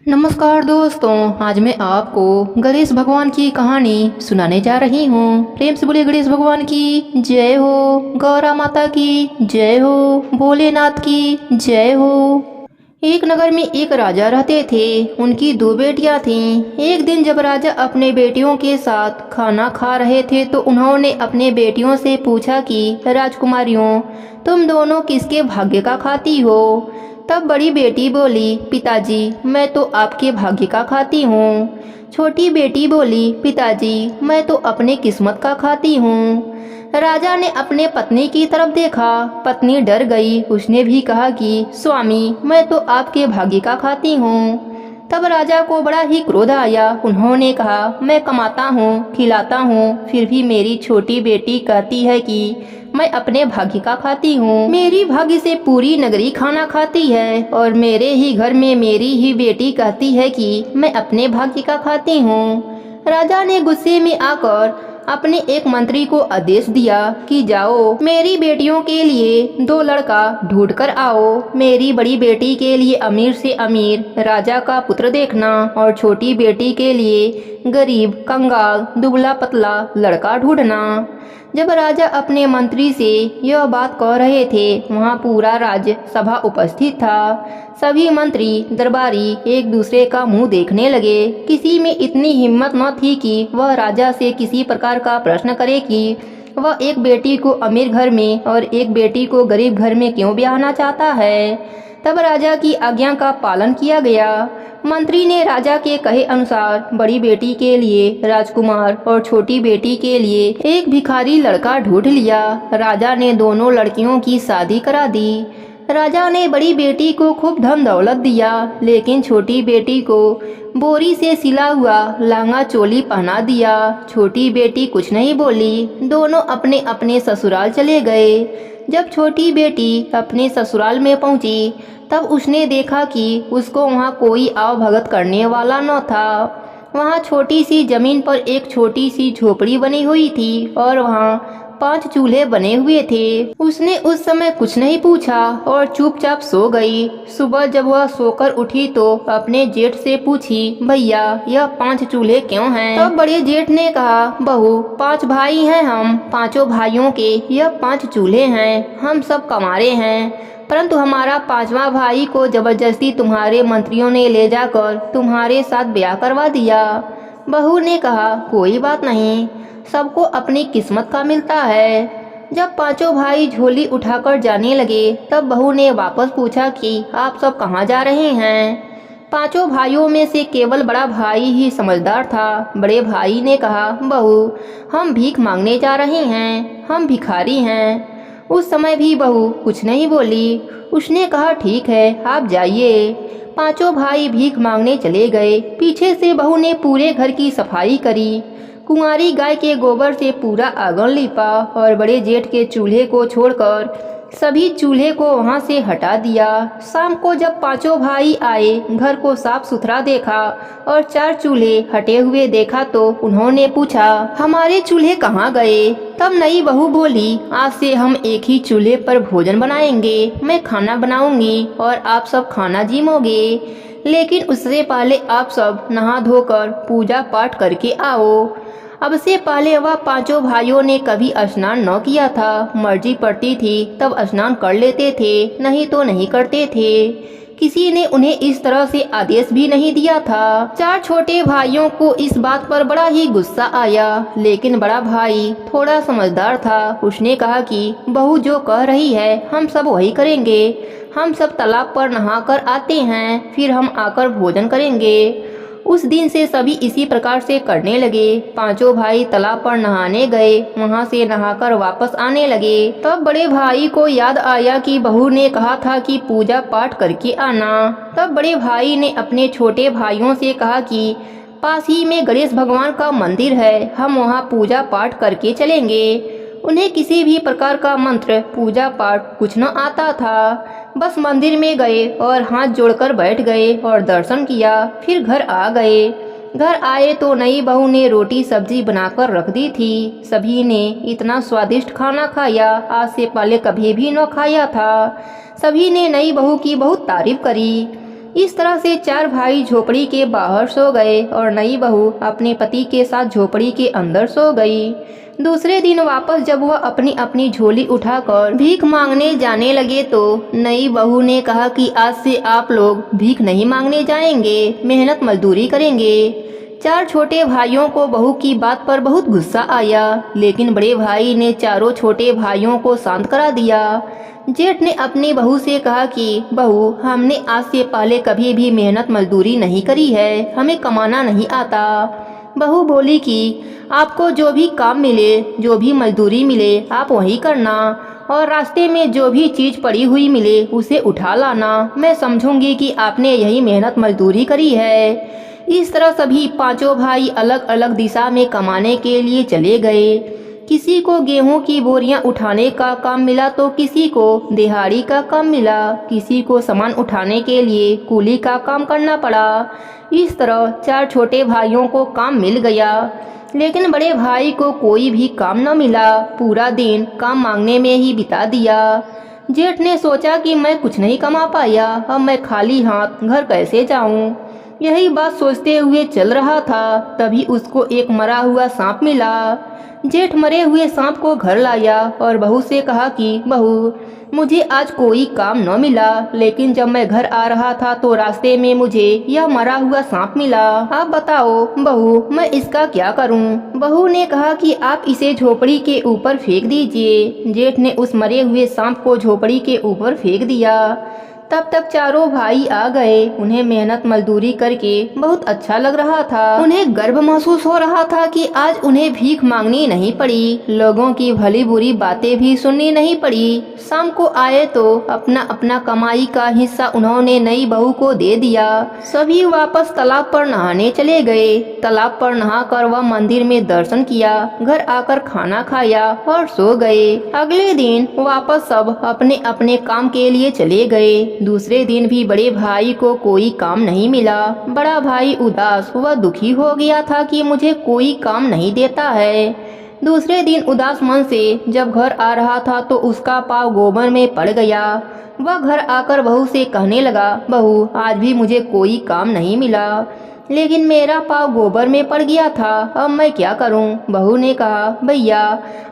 नमस्कार दोस्तों, आज मैं आपको गणेश भगवान की कहानी सुनाने जा रही हूँ। प्रेम से बोलिए गणेश भगवान की जय हो, गौरा माता की जय हो, भोलेनाथ की जय हो। एक नगर में एक राजा रहते थे। उनकी दो बेटियां थीं। एक दिन जब राजा अपने बेटियों के साथ खाना खा रहे थे तो उन्होंने अपने बेटियों से पूछा कि राजकुमारियों, तुम दोनों किसके भाग्य का खाती हो? तब बड़ी बेटी बोली, पिताजी, मैं तो आपके भाग्य का खाती हूँ। छोटी बेटी बोली, पिताजी, मैं तो अपने किस्मत का खाती हूँ। राजा ने अपने पत्नी की तरफ देखा। पत्नी डर गई। उसने भी कहा कि स्वामी, मैं तो आपके भाग्य का खाती हूँ। तब राजा को बड़ा ही क्रोध आया। उन्होंने कहा, मैं कमाता हूँ, खिलाता हूँ, फिर भी मेरी छोटी बेटी कहती है कि मैं अपने भाग्य का खाती हूँ। मेरी भाग्य से पूरी नगरी खाना खाती है और मेरे ही घर में मेरी ही बेटी कहती है कि मैं अपने भाग्य का खाती हूँ। राजा ने गुस्से में आकर अपने एक मंत्री को आदेश दिया कि जाओ, मेरी बेटियों के लिए दो लड़का ढूंढ कर आओ। मेरी बड़ी बेटी के लिए अमीर से अमीर राजा का पुत्र देखना और छोटी बेटी के लिए गरीब, कंगाल, दुबला पतला लड़का ढूंढना। जब राजा अपने मंत्री से यह बात कह रहे थे, वहाँ पूरा राज्य सभा उपस्थित था। सभी मंत्री दरबारी एक दूसरे का मुंह देखने लगे। किसी में इतनी हिम्मत न थी कि वह राजा से किसी प्रकार का प्रश्न करे कि वह एक बेटी को अमीर घर में और एक बेटी को गरीब घर में क्यों ब्याहना चाहता है। तब राजा की आज्ञा का पालन किया गया। मंत्री ने राजा के कहे अनुसार बड़ी बेटी के लिए राजकुमार और छोटी बेटी के लिए एक भिखारी लड़का ढूंढ लिया। राजा ने दोनों लड़कियों की शादी करा दी। राजा ने बड़ी बेटी को खूब धन दौलत दिया, लेकिन छोटी बेटी को बोरी से सिला हुआ लहंगा चोली पहना दिया। छोटी बेटी कुछ नहीं बोली। दोनों अपने अपने ससुराल चले गए। जब छोटी बेटी अपने ससुराल में पहुंची, तब उसने देखा कि उसको वहाँ कोई आवभगत करने वाला न था। वहाँ छोटी सी जमीन पर एक छोटी सी झोपड़ी बनी हुई थी और वहाँ 5 चूल्हे बने हुए थे। उसने उस समय कुछ नहीं पूछा और चुपचाप सो गई। सुबह जब वह सोकर उठी तो अपने जेठ से पूछी, भैया, यह 5 चूल्हे क्यों हैं? तब बड़े जेठ ने कहा, बहू, 5 भाई हैं हम, पांचों भाइयों के यह 5 चूल्हे हैं। हम सब कमारे हैं, परंतु हमारा 5वां भाई को जबरदस्ती तुम्हारे मंत्रियों ने ले जाकर तुम्हारे साथ ब्याह करवा दिया। बहू ने कहा, कोई बात नहीं, सबको अपनी किस्मत का मिलता है। जब पांचों भाई झोली उठाकर जाने लगे, तब बहू ने वापस पूछा कि आप सब कहाँ जा रहे हैं? पांचों भाइयों में से केवल बड़ा भाई ही समझदार था। बड़े भाई ने कहा, बहू, हम भीख मांगने जा रहे हैं, हम भिखारी हैं। उस समय भी बहू कुछ नहीं बोली। उसने कहा, ठीक है, आप जाइए। पांचों भाई भीख मांगने चले गए। पीछे से बहू ने पूरे घर की सफाई करी। कुंवारी गाय के गोबर से पूरा आंगन लीपा और बड़े जेठ के चूल्हे को छोड़कर सभी चूल्हे को वहां से हटा दिया। शाम को जब पांचों भाई आए, घर को साफ सुथरा देखा और 4 चूल्हे हटे हुए देखा तो उन्होंने पूछा, हमारे चूल्हे कहाँ गए? तब नई बहू बोली, आज से हम एक ही चूल्हे पर भोजन बनाएंगे। मैं खाना बनाऊंगी और आप सब खाना जीमोगे, लेकिन उससे पहले आप सब नहा धोकर पूजा पाठ करके आओ। अब से पहले वह पांचों भाइयों ने कभी स्नान न किया था। मर्जी पड़ती थी तब स्नान कर लेते थे, नहीं तो नहीं करते थे। किसी ने उन्हें इस तरह से आदेश भी नहीं दिया था। 4 छोटे भाइयों को इस बात पर बड़ा ही गुस्सा आया, लेकिन बड़ा भाई थोड़ा समझदार था। उसने कहा कि बहू जो कह रही है हम सब वही करेंगे। हम सब तालाब पर नहाकर आते हैं, फिर हम आकर भोजन करेंगे। उस दिन से सभी इसी प्रकार से करने लगे। पांचों भाई तालाब पर नहाने गए। वहां से नहाकर वापस आने लगे। तब बड़े भाई को याद आया कि बहू ने कहा था कि पूजा पाठ करके आना। तब बड़े भाई ने अपने छोटे भाइयों से कहा कि पास ही में गणेश भगवान का मंदिर है, हम वहां पूजा पाठ करके चलेंगे। उन्हें किसी भी प्रकार का मंत्र, पूजा पाठ कुछ न आता था। बस मंदिर में गए और हाथ जोड़कर बैठ गए और दर्शन किया। फिर घर आ गए। घर आए तो नई बहू ने रोटी सब्जी बनाकर रख दी थी। सभी ने इतना स्वादिष्ट खाना खाया, आज से पहले कभी भी न खाया था। सभी ने नई बहू की बहुत तारीफ करी। इस तरह से चार भाई झोपड़ी के बाहर सो गए और नई बहू अपने पति के साथ झोपड़ी के अंदर सो गई। दूसरे दिन वापस जब वह अपनी अपनी झोली उठाकर भीख मांगने जाने लगे तो नई बहू ने कहा कि आज से आप लोग भीख नहीं मांगने जाएंगे, मेहनत मजदूरी करेंगे। चार छोटे भाइयों को बहू की बात पर बहुत गुस्सा आया, लेकिन बड़े भाई ने चारों छोटे भाइयों को शांत करा दिया। जेठ ने अपनी बहू से कहा कि बहू, हमने आज से पहले कभी भी मेहनत मजदूरी नहीं करी है, हमें कमाना नहीं आता। बहू बोली कि आपको जो भी काम मिले, जो भी मजदूरी मिले, आप वही करना और रास्ते में जो भी चीज पड़ी हुई मिले उसे उठा लाना। मैं समझूंगी कि आपने यही मेहनत मजदूरी करी है। इस तरह सभी पांचों भाई अलग अलग दिशा में कमाने के लिए चले गए। किसी को गेहूं की बोरियां उठाने का काम मिला तो किसी को दिहाड़ी का काम मिला, किसी को सामान उठाने के लिए कूली का काम करना पड़ा। इस तरह चार छोटे भाइयों को काम मिल गया, लेकिन बड़े भाई को कोई भी काम न मिला। पूरा दिन काम मांगने में ही बिता दिया। जेठ ने सोचा कि मैं कुछ नहीं कमा पाया, अब मैं खाली हाथ घर कैसे जाऊं। यही बात सोचते हुए चल रहा था, तभी उसको एक मरा हुआ सांप मिला। जेठ मरे हुए सांप को घर लाया और बहू से कहा कि बहू, मुझे आज कोई काम न मिला, लेकिन जब मैं घर आ रहा था तो रास्ते में मुझे यह मरा हुआ सांप मिला। आप बताओ बहू, मैं इसका क्या करूं? बहू ने कहा कि आप इसे झोपड़ी के ऊपर फेंक दीजिए। जेठ ने उस मरे हुए सांप को झोपड़ी के ऊपर फेंक दिया। तब तक चारों भाई आ गए। उन्हें मेहनत मजदूरी करके बहुत अच्छा लग रहा था। उन्हें गर्व महसूस हो रहा था कि आज उन्हें भीख मांगनी नहीं पड़ी, लोगों की भली बुरी बातें भी सुननी नहीं पड़ी। शाम को आए तो अपना अपना कमाई का हिस्सा उन्होंने नई बहू को दे दिया। सभी वापस तालाब पर नहाने चले गए। तालाब पर नहाकर वह मंदिर में दर्शन किया, घर आकर खाना खाया और सो गए। अगले दिन वापस सब अपने अपने काम के लिए चले गए। दूसरे दिन भी बड़े भाई को कोई काम नहीं मिला। बड़ा भाई उदास व दुखी हो गया था कि मुझे कोई काम नहीं देता है। दूसरे दिन उदास मन से जब घर आ रहा था तो उसका पाँव गोबर में पड़ गया। वह घर आकर बहू से कहने लगा, बहू, आज भी मुझे कोई काम नहीं मिला, लेकिन मेरा पाँव गोबर में पड़ गया था, अब मैं क्या करूं? बहू ने कहा, भैया,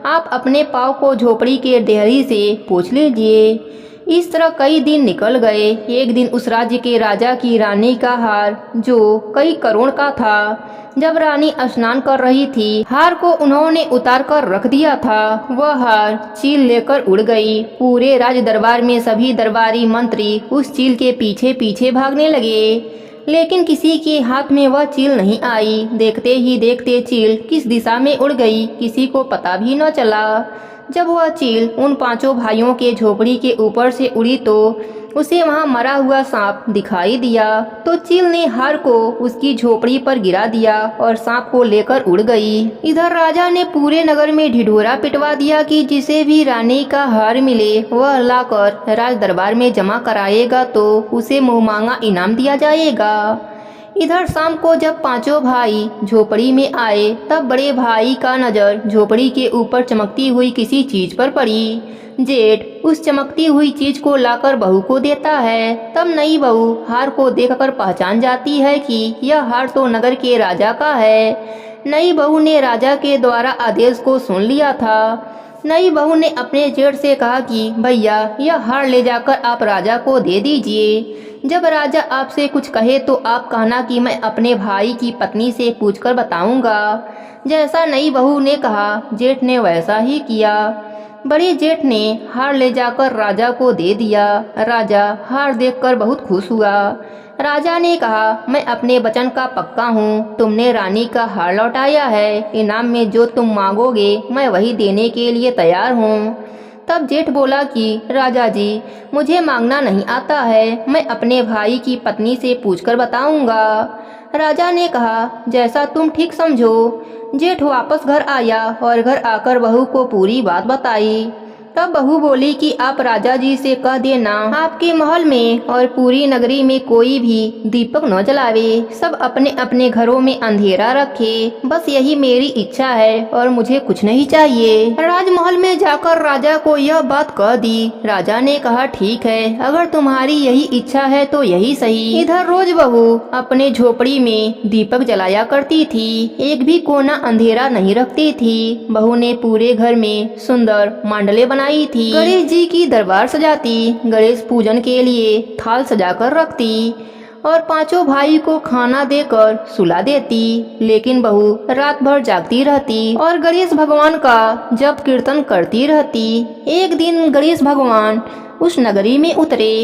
आप अपने पाँव को झोपड़ी के देहरी से पोंछ लीजिए। इस तरह कई दिन निकल गए। एक दिन उस राज्य के राजा की रानी का हार, जो कई करोड़ का था, जब रानी स्नान कर रही थी, हार को उन्होंने उतार कर रख दिया था। वह हार चील लेकर उड़ गई। पूरे राज दरबार में सभी दरबारी मंत्री उस चील के पीछे पीछे भागने लगे, लेकिन किसी के हाथ में वह चील नहीं आई। देखते ही देखते चील किस दिशा में उड़ गई, किसी को पता भी न चला। जब वह चील उन पांचों भाइयों के झोपड़ी के ऊपर से उड़ी तो उसे वहां मरा हुआ सांप दिखाई दिया। तो चील ने हार को उसकी झोपड़ी पर गिरा दिया और सांप को लेकर उड़ गई। इधर राजा ने पूरे नगर में ढिढोरा पिटवा दिया कि जिसे भी रानी का हार मिले वह लाकर राज दरबार में जमा कराएगा तो उसे मुंहमांगा इनाम दिया जाएगा। इधर शाम को जब पांचों भाई झोपड़ी में आए तब बड़े भाई का नजर झोपड़ी के ऊपर चमकती हुई किसी चीज पर पड़ी। जेठ उस चमकती हुई चीज को लाकर बहू को देता है। तब नई बहू हार को देखकर पहचान जाती है कि यह हार तो नगर के राजा का है। नई बहू ने राजा के द्वारा आदेश को सुन लिया था। नई बहू ने अपने जेठ से कहा कि भैया, यह हार ले जाकर आप राजा को दे दीजिए। जब राजा आपसे कुछ कहे तो आप कहना कि मैं अपने भाई की पत्नी से पूछकर बताऊंगा। जैसा नई बहू ने कहा, जेठ ने वैसा ही किया। बड़े जेठ ने हार ले जाकर राजा को दे दिया। राजा हार देखकर बहुत खुश हुआ। राजा ने कहा, मैं अपने वचन का पक्का हूँ, तुमने रानी का हार लौटाया है, इनाम में जो तुम मांगोगे मैं वही देने के लिए तैयार हूँ। तब जेठ बोला कि राजा जी, मुझे मांगना नहीं आता है, मैं अपने भाई की पत्नी से पूछकर बताऊंगा। राजा ने कहा, जैसा तुम ठीक समझो। जेठ वापस घर आया और घर आकर बहू को पूरी बात बताई। तब बहू बोली कि आप राजा जी से कह देना आपके महल में और पूरी नगरी में कोई भी दीपक न जलावे, सब अपने अपने घरों में अंधेरा रखे। बस यही मेरी इच्छा है और मुझे कुछ नहीं चाहिए। राजमहल में जाकर राजा को यह बात कह दी। राजा ने कहा ठीक है, अगर तुम्हारी यही इच्छा है तो यही सही। इधर रोज बहू अपने झोपड़ी में दीपक जलाया करती थी, एक भी कोना अंधेरा नहीं रखती थी। बहू ने पूरे घर में सुंदर मंडले बनाई थी। गणेश जी की दरबार सजाती, गणेश पूजन के लिए थाल सजाकर रखती और पांचों भाई को खाना देकर सुला देती। लेकिन बहू रात भर जागती रहती और गणेश भगवान का जप कीर्तन करती रहती। एक दिन गणेश भगवान उस नगरी में उतरे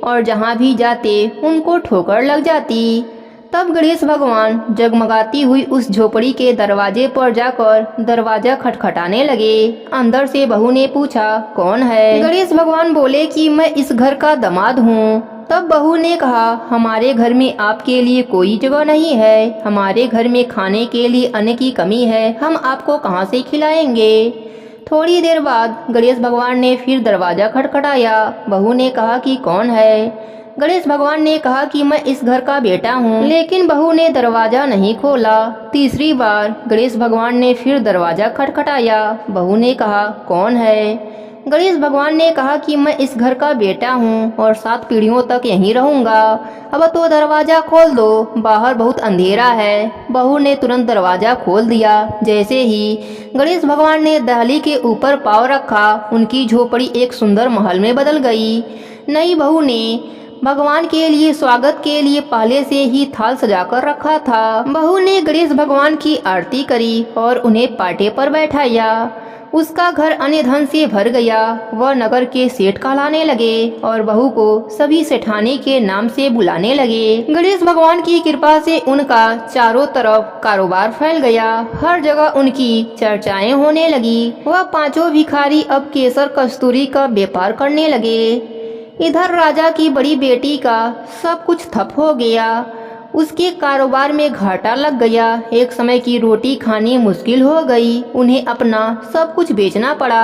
और जहाँ भी जाते उनको ठोकर लग जाती। तब गणेश भगवान जगमगाती हुई उस झोपड़ी के दरवाजे पर जाकर दरवाजा खटखटाने लगे। अंदर से बहू ने पूछा कौन है? गणेश भगवान बोले कि मैं इस घर का दामाद हूँ। तब बहू ने कहा हमारे घर में आपके लिए कोई जगह नहीं है, हमारे घर में खाने के लिए अन्न की कमी है, हम आपको कहाँ से खिलाएंगे। थोड़ी देर बाद गणेश भगवान ने फिर दरवाजा खटखटाया। बहू ने कहा कि कौन है? गणेश भगवान ने कहा कि मैं इस घर का बेटा हूँ। लेकिन बहू ने दरवाजा नहीं खोला। तीसरी बार गणेश भगवान ने फिर दरवाजा खटखटाया। बहू ने कहा कौन है? गणेश भगवान ने कहा कि मैं इस घर का बेटा हूँ और 7 पीढ़ियों तक यहीं रहूंगा, अब तो दरवाजा खोल दो, बाहर बहुत अंधेरा है। बहू ने तुरंत दरवाजा खोल दिया। जैसे ही गणेश भगवान ने दहली के ऊपर पाँव रखा, उनकी झोपड़ी एक सुंदर महल में बदल गई। नई बहू ने भगवान के लिए स्वागत के लिए पहले से ही थाल सजाकर रखा था। बहू ने गणेश भगवान की आरती करी और उन्हें पाटे पर बैठाया। उसका घर अन्य धन से भर गया। वह नगर के सेठ कहलाने लगे और बहू को सभी सेठानी के नाम से बुलाने लगे। गणेश भगवान की कृपा से उनका चारों तरफ कारोबार फैल गया। हर जगह उनकी चर्चाएं होने लगी। वह पांचों भिखारी अब केसर कस्तूरी का व्यापार करने लगे। इधर राजा की बड़ी बेटी का सब कुछ ठप हो गया। उसके कारोबार में घाटा लग गया। एक समय की रोटी खानी मुश्किल हो गई। उन्हें अपना सब कुछ बेचना पड़ा।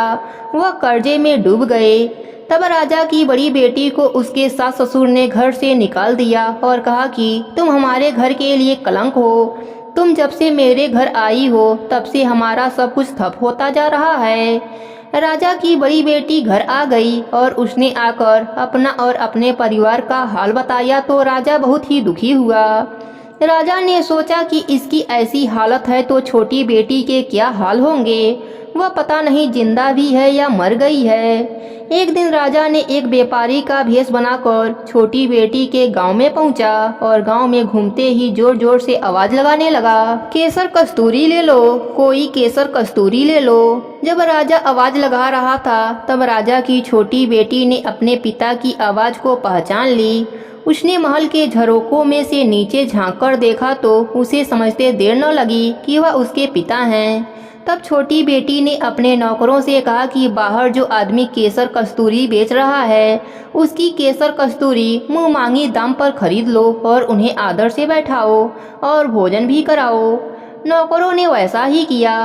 वह कर्जे में डूब गए। तब राजा की बड़ी बेटी को उसके सास ससुर ने घर से निकाल दिया और कहा कि तुम हमारे घर के लिए कलंक हो। तुम जब से मेरे घर आई हो तब से हमारा सब कुछ ठप होता जा रहा है। राजा की बड़ी बेटी घर आ गई और उसने आकर अपना और अपने परिवार का हाल बताया तो राजा बहुत ही दुखी हुआ। राजा ने सोचा कि इसकी ऐसी हालत है तो छोटी बेटी के क्या हाल होंगे। वह पता नहीं जिंदा भी है या मर गई है। एक दिन राजा ने एक व्यापारी का भेष बनाकर छोटी बेटी के गांव में पहुंचा और गांव में घूमते ही जोर जोर से आवाज लगाने लगा, केसर कस्तूरी ले लो, कोई केसर कस्तूरी ले लो। जब राजा आवाज लगा रहा था तब राजा की छोटी बेटी ने अपने पिता की आवाज को पहचान ली। उसने महल के झरोकों में से नीचे झांक कर देखा तो उसे समझते देर न लगी कि वह उसके पिता हैं। तब छोटी बेटी ने अपने नौकरों से कहा कि बाहर जो आदमी केसर कस्तूरी बेच रहा है उसकी केसर कस्तूरी मुँह मांगी दाम पर खरीद लो और उन्हें आदर से बैठाओ और भोजन भी कराओ। नौकरों ने वैसा ही किया।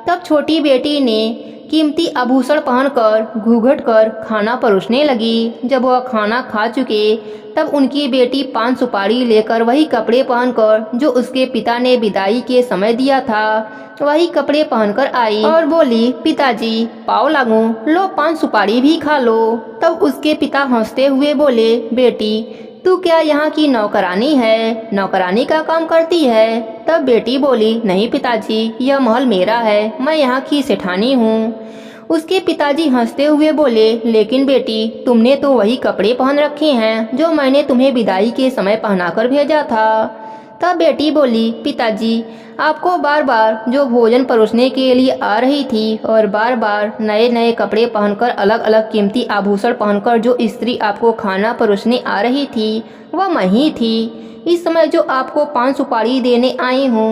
तब छोटी बेटी ने कीमती आभूषण पहनकर घूंघट कर खाना परोसने लगी। जब वह खाना खा चुके तब उनकी बेटी पान सुपारी लेकर वही कपड़े पहनकर जो उसके पिता ने विदाई के समय दिया था वही कपड़े पहनकर आई और बोली, पिताजी पाव लागू, लो पान सुपारी भी खा लो। तब उसके पिता हंसते हुए बोले, बेटी तू क्या यहाँ की नौकरानी है, नौकरानी का काम करती है? तब बेटी बोली, नहीं पिताजी, यह महल मेरा है, मैं यहाँ की सेठानी हूँ। उसके पिताजी हंसते हुए बोले, लेकिन बेटी तुमने तो वही कपड़े पहन रखे हैं जो मैंने तुम्हें विदाई के समय पहनाकर भेजा था। तब बेटी बोली, पिताजी आपको बार बार जो भोजन परोसने के लिए आ रही थी और बार बार नए नए कपड़े पहनकर अलग अलग कीमती आभूषण पहनकर जो स्त्री आपको खाना परोसने आ रही थी वह मैं ही थी। इस समय जो आपको पान सुपारी देने आई हूँ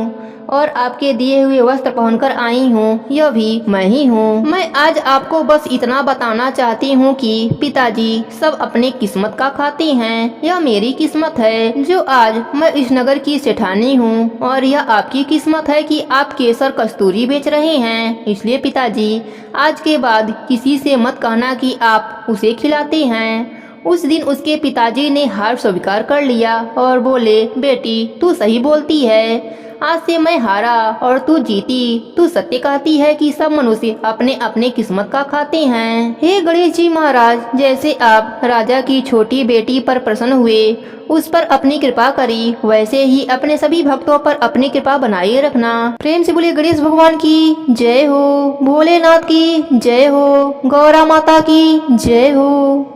और आपके दिए हुए वस्त्र पहनकर आई हूँ, यह भी मैं ही हूँ। मैं आज आपको बस इतना बताना चाहती हूँ कि पिताजी सब अपने किस्मत का खाते हैं। यह मेरी किस्मत है जो आज मैं इस नगर की सेठानी हूँ, और यह आपकी किस्मत है कि आप केसर कस्तूरी बेच रहे हैं। इसलिए पिताजी, आज के बाद किसी से मत कहना कि आप उसे खिलाते हैं। उस दिन उसके पिताजी ने हार स्वीकार कर लिया और बोले, बेटी तू सही बोलती है, आज से मैं हारा और तू जीती। तू सत्य कहती है कि सब मनुष्य अपने अपने किस्मत का खाते हैं। हे गणेश जी महाराज, जैसे आप राजा की छोटी बेटी पर प्रसन्न हुए, उस पर अपनी कृपा करी, वैसे ही अपने सभी भक्तों पर अपनी कृपा बनाए रखना। प्रेम से बोले गणेश भगवान की जय हो, भोलेनाथ की जय हो, गौरा माता की जय हो।